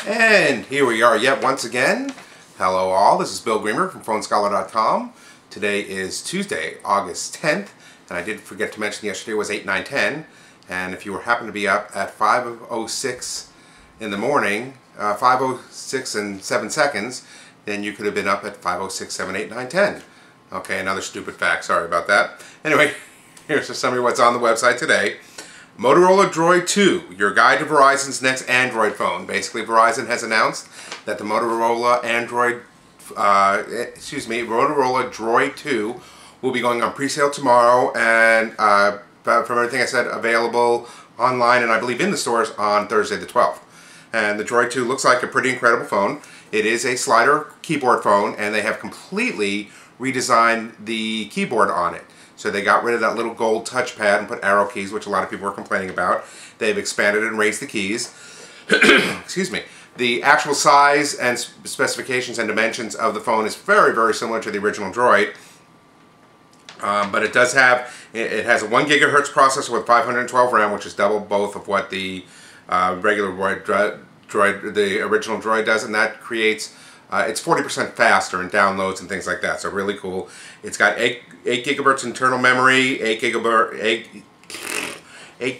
And here we are yet once again. Hello all, this is Bill Greenberg from PhoneScholar.com. Today is Tuesday, August 10th, and I did forget to mention yesterday was 8, 9, 10. And if you happen to be up at 5:06 in the morning, 5:06 and 7 seconds, then you could have been up at 5:06, 7, 8, 9, 10. Okay, another stupid fact, sorry about that. Anyway, here's a summary of what's on the website today. Motorola Droid 2, your guide to Verizon's next Android phone. Basically, Verizon has announced that the Motorola Droid 2 will be going on pre-sale tomorrow, and from everything I said, available online and I believe in the stores on Thursday the 12th. And the Droid 2 looks like a pretty incredible phone. It is a slider keyboard phone, and they have completely redesigned the keyboard on it. So they got rid of that little gold touchpad and put arrow keys, which a lot of people were complaining about. They've expanded and raised the keys. Excuse me. The actual size and specifications and dimensions of the phone is very, very similar to the original Droid. But it does have, it has a 1 gigahertz processor with 512 RAM, which is double both of what the regular Droid, the original Droid does, and that creates it's 40% faster in downloads and things like that, so really cool. It's got 8 gigabytes internal memory, 8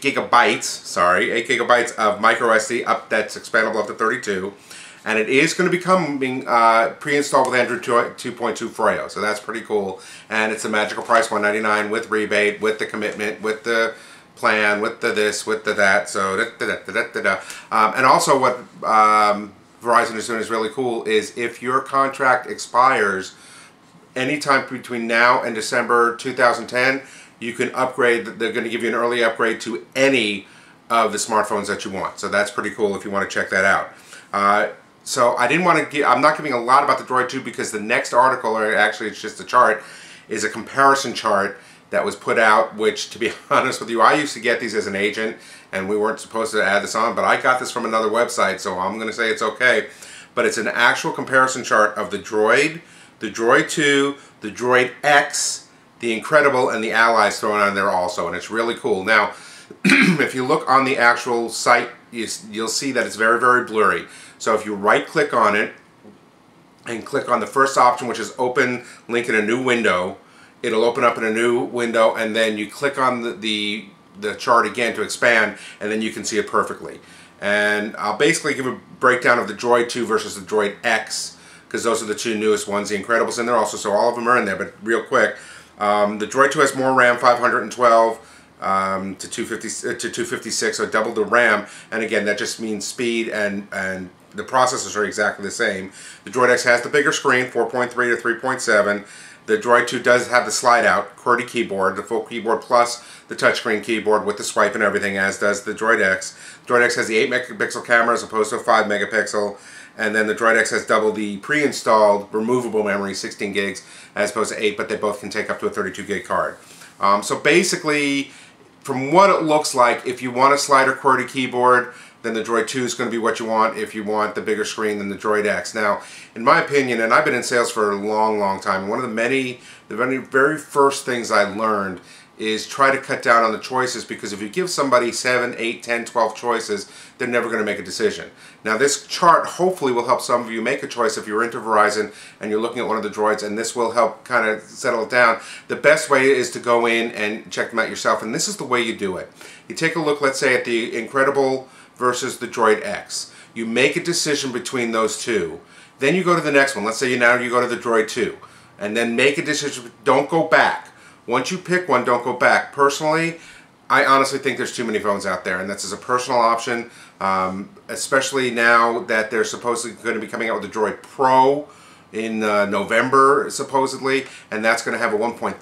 gigabytes of micro SD, that's expandable up to 32, and it is going to be coming pre-installed with Android 2.2 Freo, so that's pretty cool. And it's a magical price, $199 with rebate, with the commitment, with the plan, with the this, with the that, so and also what Verizon is doing is really cool is if your contract expires anytime between now and December 2010, you can upgrade. They're going to give you an early upgrade to any of the smartphones that you want. So that's pretty cool if you want to check that out. So I didn't want to give, I'm not giving a lot about the Droid 2 because the next article, or actually it's just a chart, is a comparison chart that was put out, which, to be honest with you, I used to get these as an agent, and we weren't supposed to add this on, but I got this from another website, so I'm going to say it's okay. But it's an actual comparison chart of the Droid 2, the Droid X, the Incredible, and the Allies thrown on there also, and it's really cool. Now, if you look on the actual site, you'll see that it's very, very blurry. So if you right-click on it and click on the first option, which is open link in a new window, it'll open up in a new window, and then you click on the chart again to expand, and then you can see it perfectly. And I'll basically give a breakdown of the Droid 2 versus the Droid X, because those are the two newest ones. The Incredible's in there also, so all of them are in there, but real quick. The Droid 2 has more RAM, 512 to 256, so double the RAM, and again, that just means speed, and the processors are exactly the same. The Droid X has the bigger screen, 4.3 to 3.7. The Droid 2 does have the slide-out QWERTY keyboard, the full keyboard plus the touchscreen keyboard with the swipe and everything, as does the Droid X. The Droid X has the 8 megapixel camera as opposed to a 5 megapixel, and then the Droid X has double the pre-installed removable memory, 16 gigs, as opposed to 8, but they both can take up to a 32 gig card. So basically, from what it looks like, if you want a slider QWERTY keyboard, then the Droid 2 is going to be what you want. If you want the bigger screen, then the Droid X. Now, in my opinion, and I've been in sales for a long, long time, one of the very first things I learned is try to cut down on the choices, because if you give somebody 7, 8, 10, 12 choices, they're never going to make a decision. Now, this chart hopefully will help some of you make a choice if you're into Verizon and you're looking at one of the Droids, and this will help kind of settle it down. The best way is to go in and check them out yourself, and this is the way you do it. You take a look, let's say, at the Incredible versus the Droid X. You make a decision between those two. Then you go to the next one. Let's say you go to the Droid 2. And then make a decision. Don't go back. Once you pick one, don't go back. Personally, I honestly think there's too many phones out there, and that's as a personal option, especially now that they're supposedly going to be coming out with the Droid Pro in November, supposedly, and that's going to have a 1.3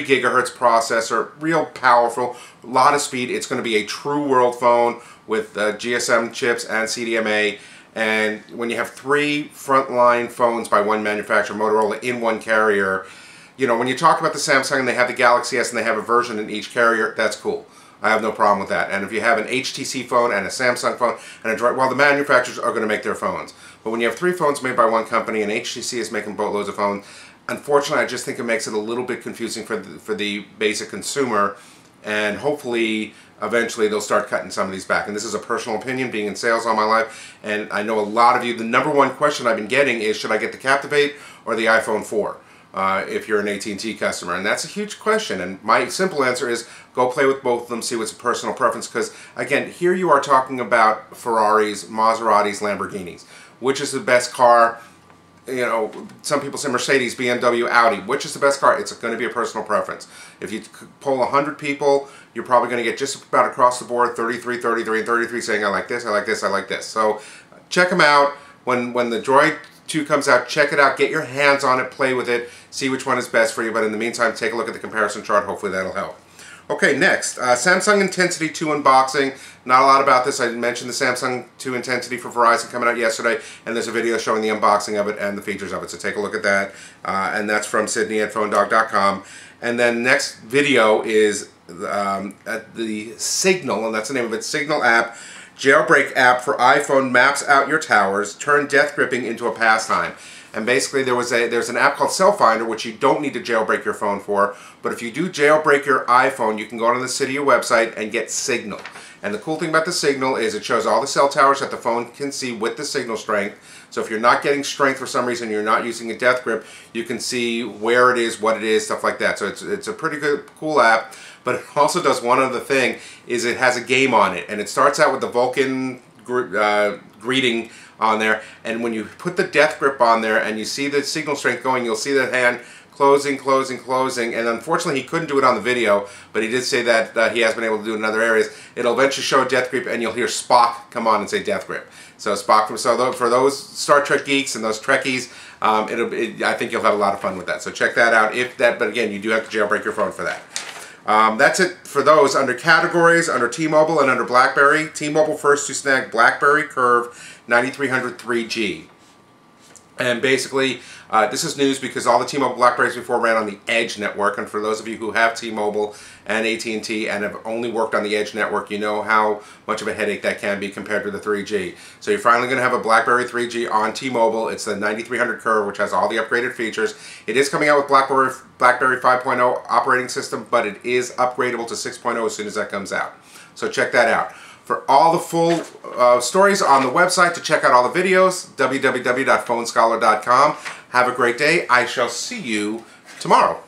gigahertz processor, real powerful, a lot of speed. It's going to be a true world phone with GSM chips and CDMA, and when you have 3 frontline phones by one manufacturer, Motorola, in one carrier, you know, when you talk about the Samsung and they have the Galaxy S and they have a version in each carrier, that's cool. I have no problem with that. And if you have an HTC phone and a Samsung phone and a Droid, well, the manufacturers are going to make their phones. But when you have 3 phones made by one company and HTC is making boatloads of phones, unfortunately, I just think it makes it a little bit confusing for the basic consumer. And hopefully eventually they'll start cutting some of these back. And this is a personal opinion, being in sales all my life, and I know a lot of you, the number one question I've been getting is, should I get the Captivate or the iPhone 4 if you're an AT&T customer? And that's a huge question, and my simple answer is go play with both of them, see what's a personal preference, because again, here you are talking about Ferraris, Maseratis, Lamborghinis. Which is the best car? You know, some people say Mercedes, BMW, Audi. Which is the best car? It's going to be a personal preference. If you poll 100 people, you're probably going to get just about across the board 33, 33, and 33 saying, I like this, I like this, I like this. So check them out. When the Droid 2 comes out, check it out, get your hands on it, play with it, see which one is best for you. But in the meantime, take a look at the comparison chart. Hopefully that'll help. Okay, next, Samsung Intensity 2 unboxing. Not a lot about this. I mentioned the Samsung 2 Intensity for Verizon coming out yesterday, and there's a video showing the unboxing of it and the features of it, so take a look at that. And that's from Sydney at PhoneDog.com. And then next video is at the Signal, and that's the name of it, Signal app, jailbreak app for iPhone, maps out your towers, turn death gripping into a pastime. And basically there's an app called Cell Finder, which you don't need to jailbreak your phone for, but if you do jailbreak your iPhone, you can go on the Cydia website and get Signal. And the cool thing about the Signal is it shows all the cell towers that the phone can see with the signal strength. So if you're not getting strength for some reason, you're not using a death grip, you can see where it is, what it is, stuff like that. So it's a pretty cool app. But it also does one other thing, is it has a game on it. And it starts out with the Vulcan greeting on there, and when you put the death grip on there and you see the signal strength going, you'll see the hand closing, closing, closing, and unfortunately he couldn't do it on the video, but he did say that he has been able to do it in other areas. It'll eventually show death grip, and you'll hear Spock come on and say death grip. So Spock, for those Star Trek geeks and those Trekkies, I think you'll have a lot of fun with that. So check that out. But again, you do have to jailbreak your phone for that. That's it for those. Under categories, under T-Mobile and under BlackBerry, T-Mobile first to snag BlackBerry Curve 9300 3G. And basically, this is news because all the T-Mobile BlackBerrys before ran on the Edge network, and for those of you who have T-Mobile and AT&T and have only worked on the Edge network, you know how much of a headache that can be compared to the 3G. So you're finally going to have a BlackBerry 3G on T-Mobile. It's the 9300 Curve, which has all the upgraded features. It is coming out with BlackBerry 5.0 operating system, but it is upgradable to 6.0 as soon as that comes out. So check that out. For all the full stories on the website, to check out all the videos, www.phonescholar.com. Have a great day. I shall see you tomorrow.